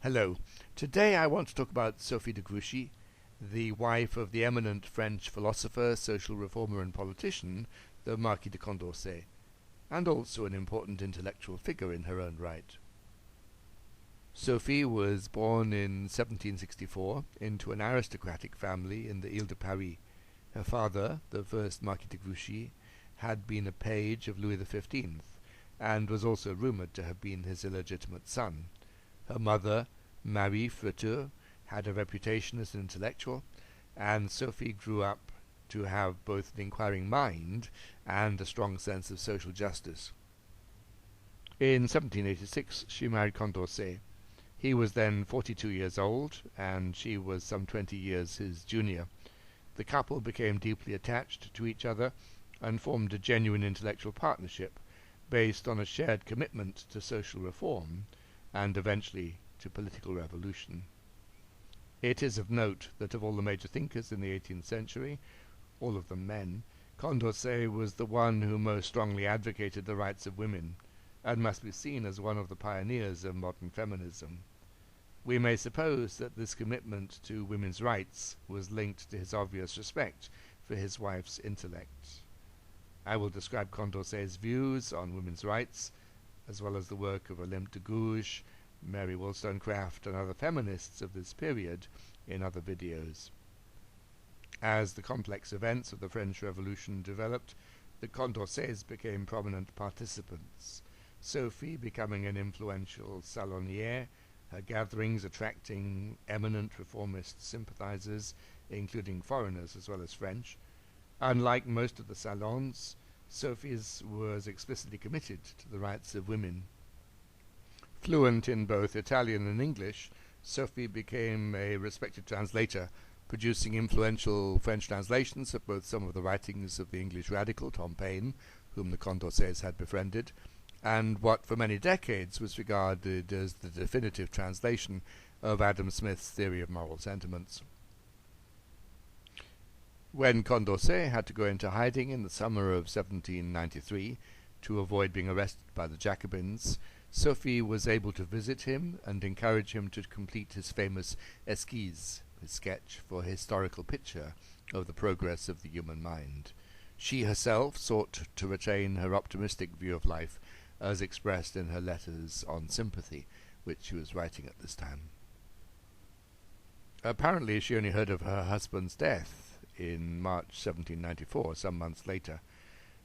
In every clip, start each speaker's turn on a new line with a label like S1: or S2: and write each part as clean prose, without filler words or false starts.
S1: Hello. Today I want to talk about Sophie de Grouchy, the wife of the eminent French philosopher, social reformer and politician, the Marquise de Condorcet, and also an important intellectual figure in her own right. Sophie was born in 1764 into an aristocratic family in the Ile-de-Paris. Her father, the first Marquis de Grouchy, had been a page of Louis XV, and was also rumoured to have been his illegitimate son. Her mother, Marie Freteau, had a reputation as an intellectual, and Sophie grew up to have both an inquiring mind and a strong sense of social justice. In 1786 she married Condorcet. He was then 42 years old, and she was some 20 years his junior. The couple became deeply attached to each other and formed a genuine intellectual partnership based on a shared commitment to social reform and eventually to political revolution. It is of note that of all the major thinkers in the 18th century, all of them men, Condorcet was the one who most strongly advocated the rights of women, and must be seen as one of the pioneers of modern feminism. We may suppose that this commitment to women's rights was linked to his obvious respect for his wife's intellect. I will describe Condorcet's views on women's rights, as well as the work of Olympe de Gouges, Mary Wollstonecraft, and other feminists of this period in other videos. As the complex events of the French Revolution developed, the Condorcets became prominent participants, Sophie becoming an influential salonière, her gatherings attracting eminent reformist sympathizers, including foreigners as well as French. Unlike most of the salons, Sophie's was explicitly committed to the rights of women. Fluent in both Italian and English, Sophie became a respected translator, producing influential French translations of both some of the writings of the English radical Tom Paine, whom the Condorcets had befriended, and what for many decades was regarded as the definitive translation of Adam Smith's theory of moral sentiments. When Condorcet had to go into hiding in the summer of 1793 to avoid being arrested by the Jacobins, Sophie was able to visit him and encourage him to complete his famous esquisse, his sketch for a historical picture of the progress of the human mind. She herself sought to retain her optimistic view of life, as expressed in her letters on sympathy, which she was writing at this time. Apparently she only heard of her husband's death in March 1794, some months later.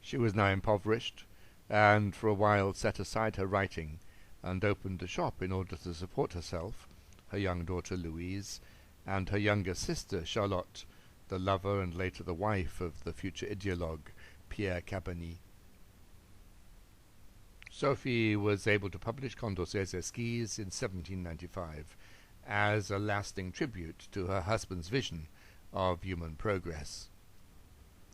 S1: She was now impoverished, and for a while set aside her writing and opened a shop in order to support herself, her young daughter Louise, and her younger sister Charlotte, the lover and later the wife of the future ideologue Pierre Cabanilles. Sophie was able to publish Condorcet's esquisse in 1795 as a lasting tribute to her husband's vision of human progress.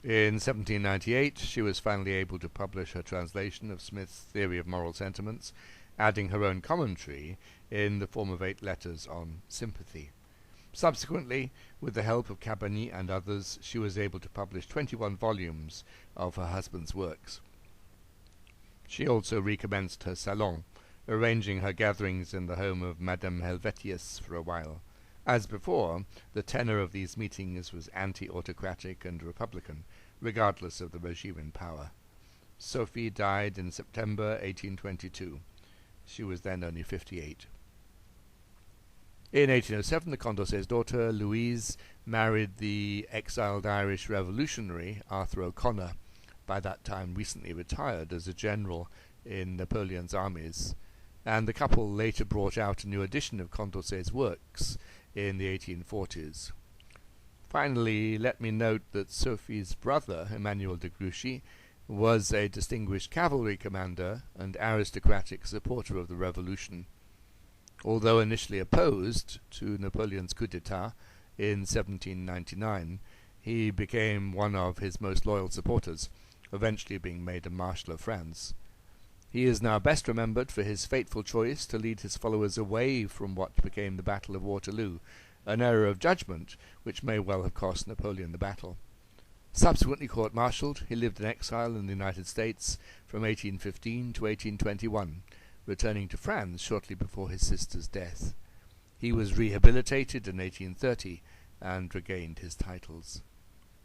S1: In 1798 she was finally able to publish her translation of Smith's theory of moral sentiments, adding her own commentary in the form of 8 letters on sympathy. Subsequently, with the help of Cabanilles and others, she was able to publish 21 volumes of her husband's works. She also recommenced her salon, arranging her gatherings in the home of Madame Helvetius for a while. As before, the tenor of these meetings was anti-autocratic and republican, regardless of the regime in power. Sophie died in September 1822. She was then only 58. In 1807, the Condorcet's daughter, Louise, married the exiled Irish revolutionary Arthur O'Connor, by that time recently retired as a general in Napoleon's armies, and the couple later brought out a new edition of Condorcet's works in the 1840s. Finally, let me note that Sophie's brother, Emmanuel de Grouchy, was a distinguished cavalry commander and aristocratic supporter of the revolution. Although initially opposed to Napoleon's coup d'etat in 1799, he became one of his most loyal supporters, eventually being made a Marshal of France. He is now best remembered for his fateful choice to lead his followers away from what became the Battle of Waterloo, an error of judgment which may well have cost Napoleon the battle. Subsequently court-martialed, he lived in exile in the United States from 1815 to 1821, returning to France shortly before his sister's death. He was rehabilitated in 1830 and regained his titles.